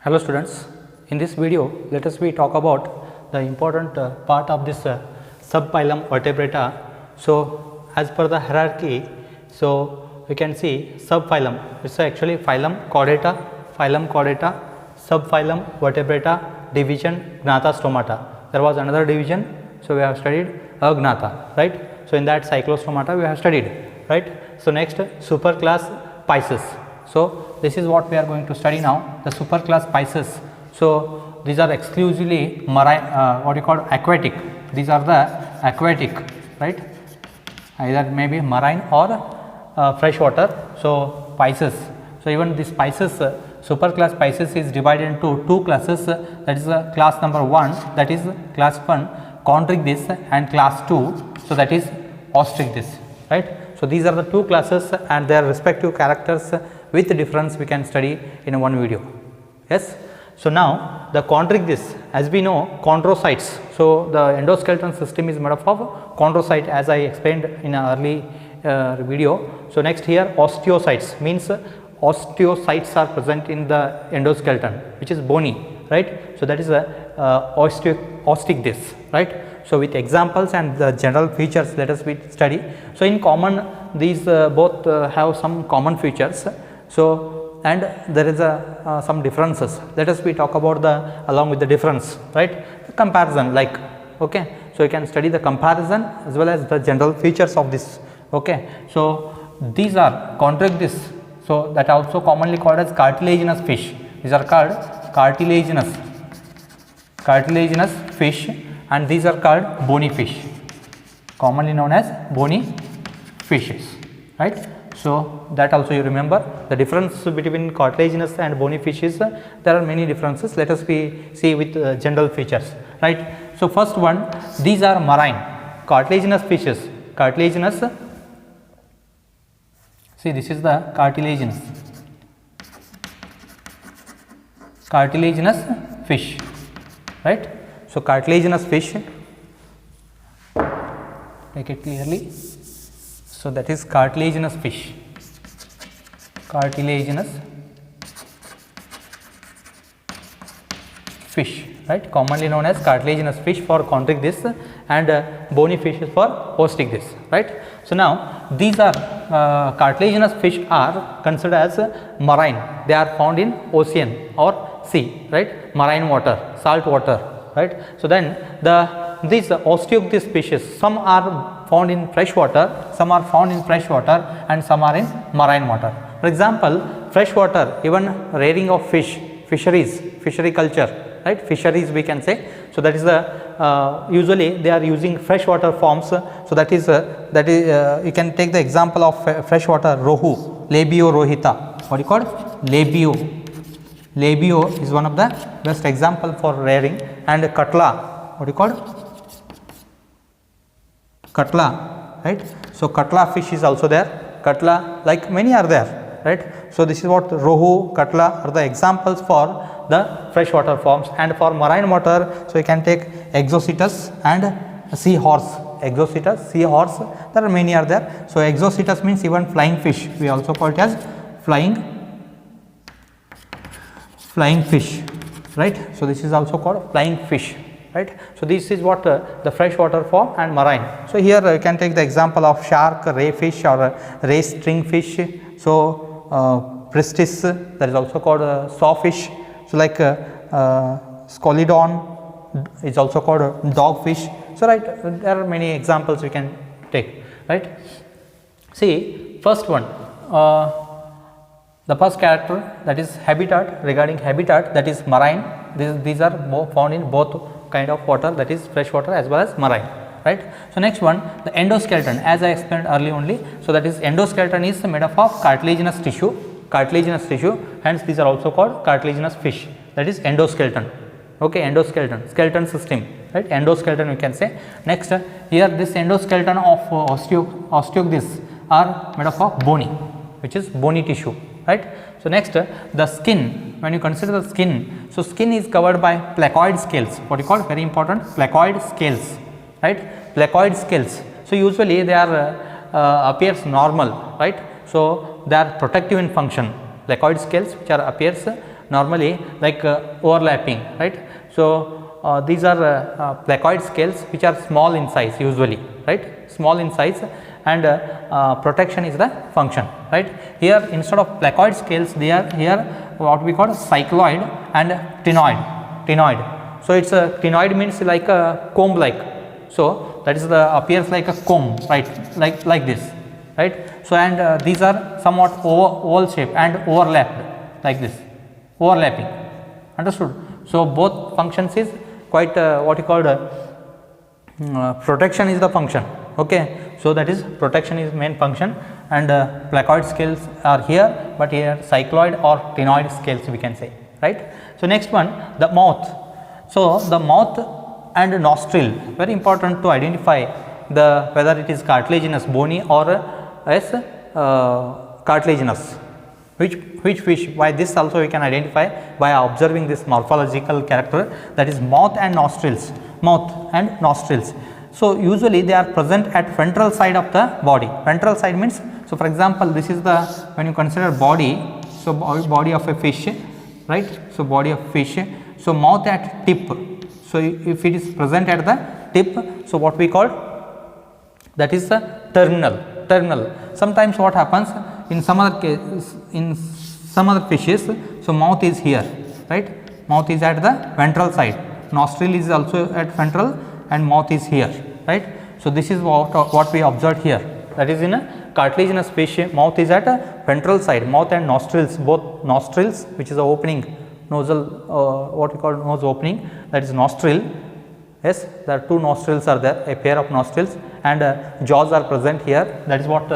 Hello students, in this video let us talk about the important part of this subphylum Vertebrata. So as per the hierarchy, so we can see subphylum, it is actually phylum Chordata, subphylum Vertebrata, division Gnatha Stomata. There was another division, so we have studied Agnatha, right. So in that Cyclostomata we have studied, right. So next superclass Pisces. So this is what we are going to study now, the superclass Pisces. So these are exclusively marine, what you call aquatic. These are the aquatic, right? Either maybe marine or freshwater. So Pisces. So even this Pisces, superclass Pisces is divided into two classes. That is class number 1. That is class 1 Chondrichthyes, and class 2. So that is Ostricthyes, right? So these are the two classes and their respective characters with difference we can study in one video. Yes. So now the Chondrichthyes, as we know, chondrocytes. So the endoskeleton system is made up of chondrocyte, as I explained in an early video. So next here osteocytes, means osteocytes are present in the endoskeleton, which is bony, right. So that is a Ostricthyes, right. So with examples and the general features let us study. So in common these both have some common features. So and there is some differences. Let us talk about the along with the difference, right. The comparison, like, okay. So you can study the comparison as well as the general features of this, okay. So these are Chondrichthyes. So that also commonly called as cartilaginous fish. These are called cartilaginous fish, and these are called bony fish, commonly known as bony fishes, right. So that also you remember the difference between cartilaginous and bony fishes. There are many differences. Let us see with general features, right. So first one, these are marine cartilaginous fishes. Cartilaginous, see, this is the cartilaginous fish, right. So cartilaginous fish, take it clearly. So that is cartilaginous fish, right, commonly known as cartilaginous fish for Chondrichthyes and bony fishes for Ostricthyes, right. So now these are cartilaginous fish are considered as marine. They are found in ocean or sea, right, marine water, salt water, right. So then these Ostricthyes species, some are found in fresh water, and some are in marine water. For example, fresh water, even rearing of fish, fishery culture, right, fisheries we can say. So that is the usually they are using freshwater forms. So that is you can take the example of freshwater rohu, labio rohita. What do you call labio? Labio is one of the best example for rearing. And katla, what do you call katla, right. So katla fish is also there, katla, like many are there, right. So this is what rohu, katla are the examples for the freshwater forms. And for marine water, so you can take Exocetus and seahorse. There are many are there. So Exocetus means even flying fish, we also call it as flying fish, right. So this is also called flying fish, right. So this is what the freshwater form and marine. So here you can take the example of shark, ray fish or ray string fish. So Pristis, that is also called sawfish. So like Scalidon is also called dogfish. So right, there are many examples we can take, right. See, first one, the first character, that is habitat. Regarding habitat, that is marine. These are found in both kind of water, that is fresh water as well as marine, right. So next one, the endoskeleton, as I explained earlier only. So that is endoskeleton is made up of cartilaginous tissue, hence these are also called cartilaginous fish, that is endoskeleton, okay. Skeleton system, right, endoskeleton we can say. Next here, this endoskeleton of Ostricthyes are made up of bony, which is bony tissue, right. So next, the skin, when you consider the skin, so skin is covered by placoid scales. What you call, very important, placoid scales, right, placoid scales. So usually they are appears normal, right. So they are protective in function, placoid scales which are appears normally like overlapping, right. So these are placoid scales which are small in size usually, right, small in size, and protection is the function, right. Here instead of placoid scales, they are here what we call cycloid and ctenoid. So it's a ctenoid means like a comb like, so that is the appears like a comb, right, like this, right. So and these are somewhat oval shape and overlapped like this, overlapping, understood. So both functions is quite what you called protection is the function, okay. So that is protection is main function, and placoid scales are here, but here cycloid or ctenoid scales we can say, right. So next one, the mouth. So the mouth and nostril, very important to identify the whether it is cartilaginous, bony, or as cartilaginous. Which fish? By this also we can identify by observing this morphological character, that is mouth and nostrils, mouth and nostrils. So usually they are present at ventral side of the body. Ventral side means, so for example, this is the, when you consider body, so body of a fish, right. So body of fish, so mouth at tip. So if it is present at the tip, so what we call that is the terminal. Sometimes what happens in some other cases, in some other fishes, so mouth is here, right, mouth is at the ventral side, nostril is also at ventral, and mouth is here, right. So this is what we observed here, that is in a cartilaginous fish, mouth is at a ventral side, mouth and nostrils, both nostrils, which is the opening nozzle, what we call nose opening, that is nostril. Yes, there are two nostrils are there, a pair of nostrils, and jaws are present here, that is what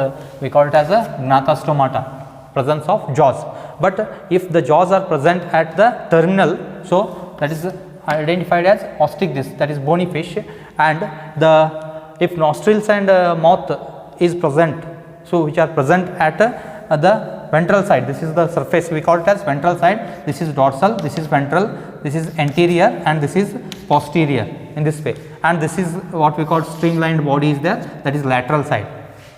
we call it as a gnathostomata, presence of jaws. But if the jaws are present at the terminal, so that is identified as osteichthyes, that is bony fish, and the if nostrils and mouth is present, so which are present at the ventral side, this is the surface, we call it as ventral side, this is dorsal, this is ventral, this is anterior, and this is posterior in this way, and this is what we call streamlined body is there, that is lateral side,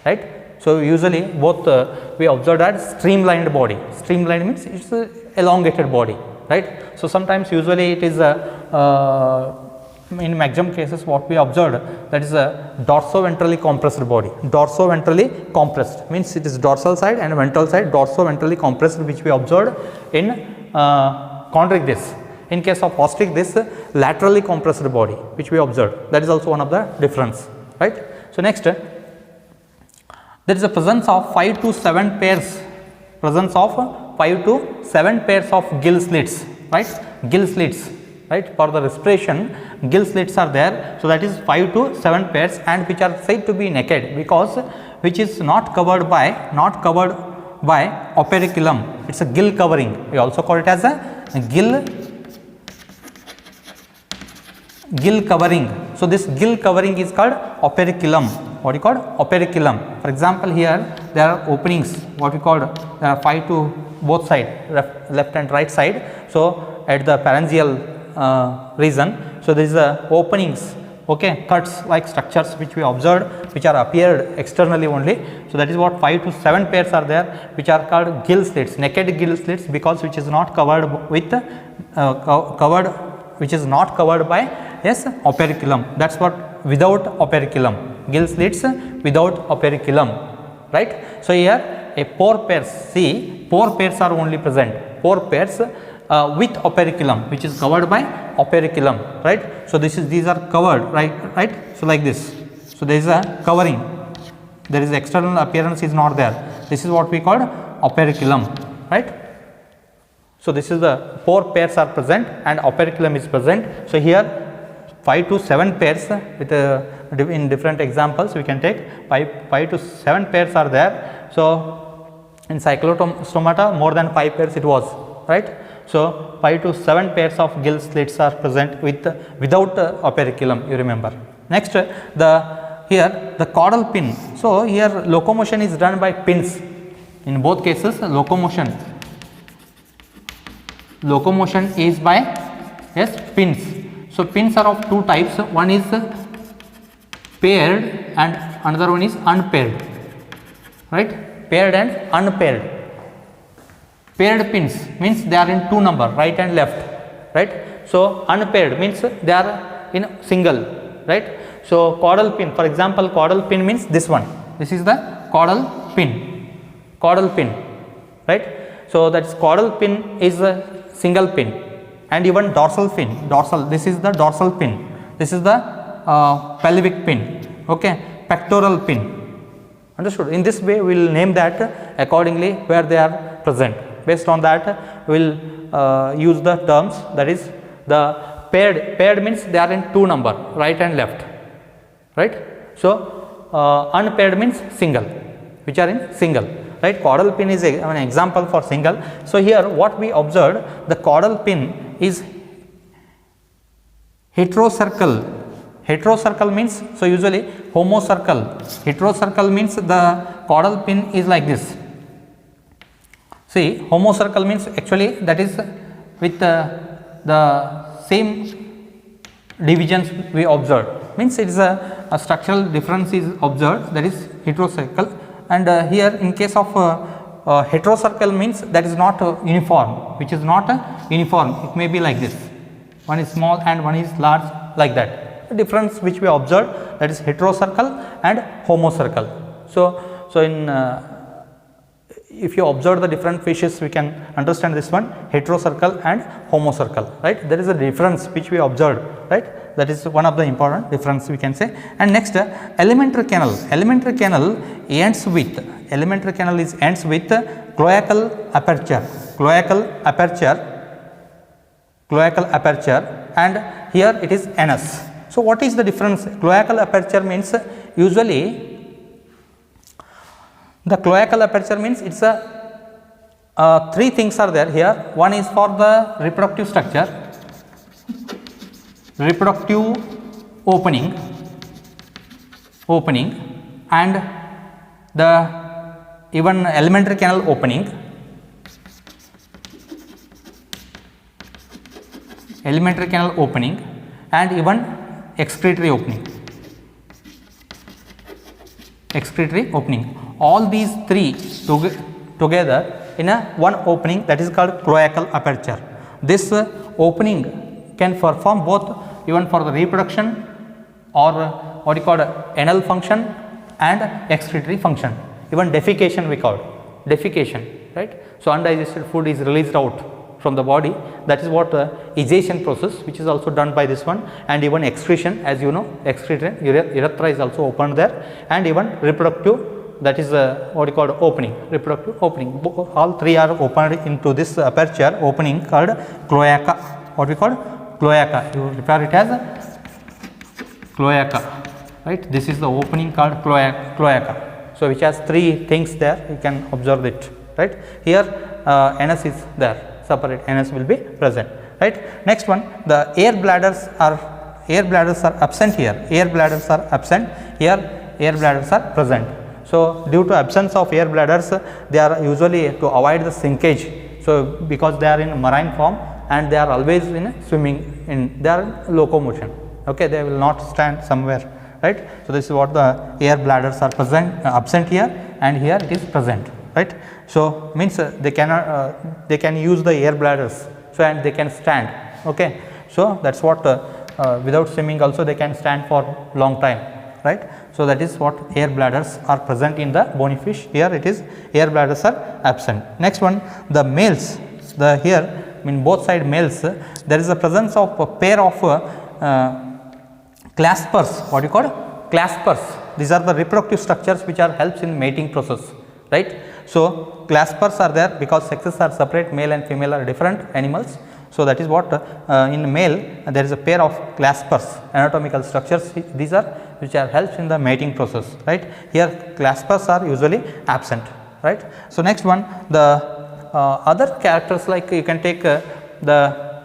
right. So usually both we observe as streamlined body. Streamlined means it's a elongated body, right. So sometimes usually it is in maximum cases what we observed, that is a dorsoventrally compressed body. Dorsoventrally compressed means it is dorsal side and ventral side dorsoventrally compressed, which we observed in chondrichthyes. In case of osteichthyes, laterally compressed body, which we observed, that is also one of the difference, right. So next, there is a presence of 5 to 7 pairs, presence of 5 to 7 pairs of gill slits, right, gill slits, right, for the respiration gill slits are there. So that is 5 to 7 pairs, and which are said to be naked because which is not covered by operculum, it's a gill covering, we also call it as a gill covering. So this gill covering is called operculum. What you call operculum? For example, here there are openings, what we call there are 5 to both side, left and right side. So at the pharyngeal region, so there is openings, okay, cuts like structures which we observed, which are appeared externally only. So that is what 5 to 7 pairs are there, which are called gill slits, naked gill slits, because which is not covered with which is not covered by operculum. That's what without operculum, gill slits without operculum, right. So here a 4 pairs, see 4 pairs are only present, 4 pairs with operculum, which is covered by operculum, right. So these are covered, right. So like this, so there is a covering, there is external appearance is not there, this is what we call operculum, right. So this is the 4 pairs are present and operculum is present. So here 5 to 7 pairs with in different examples we can take 5 to 7 pairs are there. So in cyclostomata more than 5 pairs it was, right. So 5 to 7 pairs of gill slits are present without operculum, you remember. Next, here the caudal pin. So here locomotion is done by pins. In both cases locomotion is by pins. So pins are of two types, one is paired and another one is unpaired, right, paired and unpaired. Paired pins means they are in two number, right and left, right. So unpaired means they are in single, right. So caudal pin, for example, caudal pin means this one. This is the caudal pin, right. So that is caudal pin is a single pin, and even dorsal pin, this is the dorsal pin, this is the pelvic pin, okay, pectoral pin. Understood? In this way we will name that accordingly where they are present. Based on that we will use the terms, that is the paired means they are in two number, right and left, right. So unpaired means single, which are in single, right. Caudal pin is an example for single. So here what we observed, the caudal pin is heterocercal. Heterocercal means, so usually homocercal, heterocercal means the caudal pin is like this. See, homocercal means actually that is with the same divisions we observed, means it is a structural difference is observed, that is heterocercal. And here in case of heterocercal means that is not uniform, which is not uniform, it may be like this, one is small and one is large, like that. The difference which we observed, that is heterocercal and homocercal. So in if you observe the different fishes, we can understand this one, heterocercal and homocercal, right. There is a difference which we observed, right. That is one of the important difference we can say. And next, alimentary canal. Alimentary canal ends with cloacal aperture, and here it is anus. So what is the difference? Cloacal aperture means usually the cloacal aperture means it's a three things are there here. One is for the reproductive structure, reproductive opening, and the even alimentary canal opening, and even excretory opening. All these three together in a one opening, that is called cloacal aperture. This opening can perform both even for the reproduction or what you call anal function and excretory function, even defecation we call defecation, right. So undigested food is released out from the body, that is what egestion process, which is also done by this one, and even excretion, as you know, excretion, urethra is also opened there, and even reproductive, that is what you call reproductive opening. All three are opened into this aperture opening called cloaca. What we call cloaca, you refer it as cloaca, right. This is the opening called cloaca. So which has three things there, you can observe it, right. Here anus is there, separate anus will be present, right. Next one, the air bladders are absent here, air bladders are absent here, air bladders are present. So due to absence of air bladders, they are usually to avoid the sinkage. So because they are in marine form and they are always in swimming, they are in locomotion, okay, they will not stand somewhere, right. So this is what the air bladders are present, absent here, and here it is present, right. So means they can use the air bladders, so and they can stand, okay. So that's what without swimming also they can stand for long time, right. So that is what air bladders are present in the bony fish. Here it is air bladders are absent. Next one, the males, here in both side males, there is a presence of a pair of claspers. What you call claspers? These are the reproductive structures which are helps in mating process, right. So claspers are there because sexes are separate, male and female are different animals. So that is what in male there is a pair of claspers, anatomical structures, these are which are helps in the mating process, right. Here claspers are usually absent, right. So next one, the other characters, like you can take the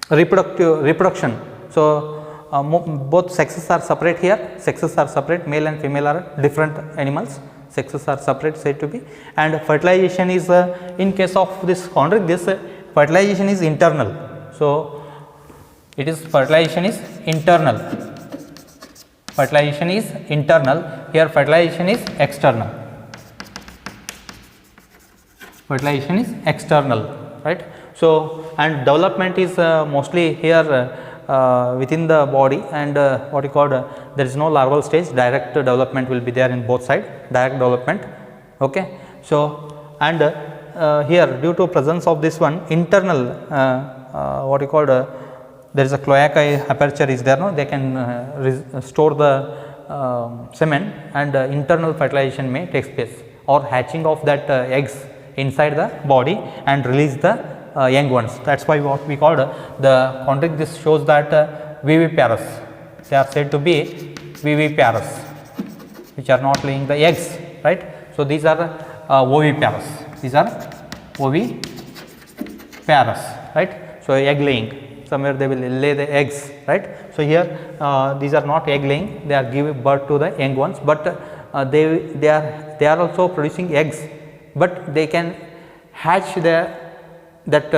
reproduction. So both sexes are separate here, sexes are separate, male and female are different animals, sexes are separate said to be, and fertilization is in case of this chondric, this fertilization is internal. So it is fertilization is internal, here fertilization is external. fertilization is external, right. So, and development is mostly here within the body, and what you call there is no larval stage, direct development will be there in both side, direct development. Okay. So, and here due to presence of this one internal what you call there is a cloaca aperture is there, no, they can store the semen, and internal fertilization may take place, or hatching of that eggs inside the body and release the young ones. That is why what we called the chondric, this shows that viviparous, they are said to be viviparous, which are not laying the eggs, right. So, these are oviparous, these are oviparous, right. So, egg laying, somewhere they will lay the eggs, right. So, here these are not egg laying, they are giving birth to the young ones, but they are also producing eggs, but they can hatch that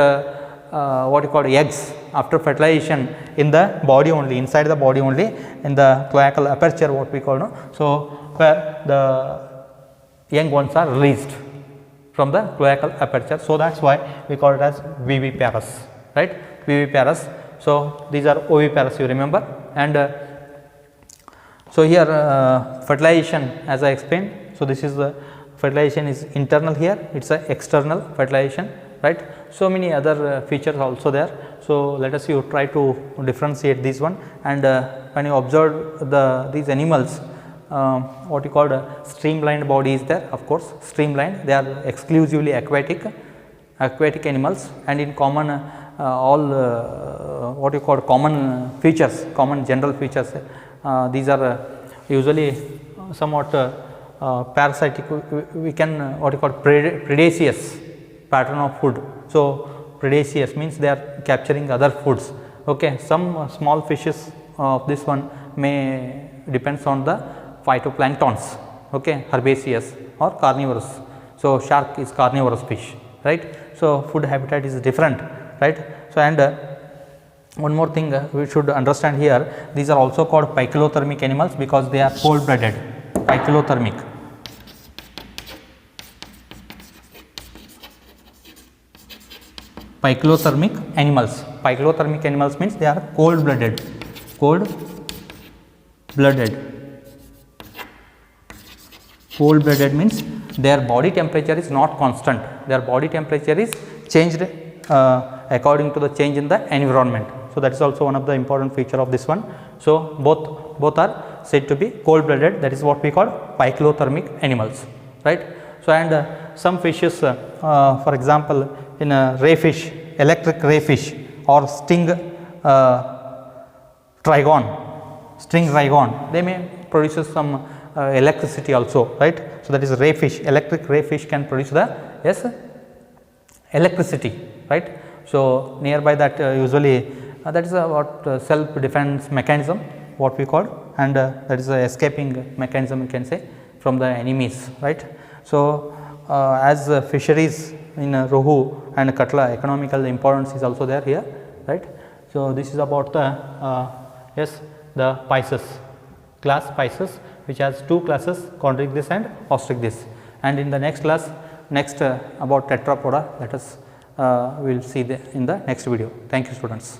what you call eggs after fertilization in the body only, inside the body only, in the cloacal aperture what we call, no. So, where the young ones are released from the cloacal aperture. So, that is why we call it as viviparous, right, viviparous. So, these are oviparous, you remember, and so here fertilization as I explained. So, this is the fertilization is internal here, it is a external fertilization, right. So, many other features also there. So, let us you try to differentiate this one, and when you observe these animals, what you call streamlined body is there, of course streamlined, they are exclusively aquatic animals, and in common all what you call common features, common general features, these are usually somewhat parasitic, we can what you call predaceous pattern of food. So, predaceous means they are capturing other foods. Okay. Some small fishes of this one may depends on the phytoplanktons, okay, herbaceous or carnivorous. So, shark is carnivorous fish, right. So, food habitat is different, right. So, and one more thing we should understand here, these are also called poikilothermic animals because they are cold blooded, poikilothermic. Poikilothermic animals. Poikilothermic animals means they are cold blooded. Cold blooded means their body temperature is not constant. Their body temperature is changed according to the change in the environment. So, that is also one of the important feature of this one. So, both are said to be cold blooded, that is what we call poikilothermic animals, right. So, and some fishes for example, in a ray fish, electric ray fish or sting trigon, they may produce some electricity also, right. So, that is ray fish, electric ray fish can produce the electricity, right. So, nearby that usually that is what self defense mechanism what we call, and that is a escaping mechanism you can say from the enemies, right. So, as fisheries in rohu and katla, economical importance is also there here, right. So, this is about the the Pisces class, Pisces, which has two classes, Chondrichthyes and Ostricthyes, and in the next class about Tetrapoda, let us we will see in the next video. Thank you, students.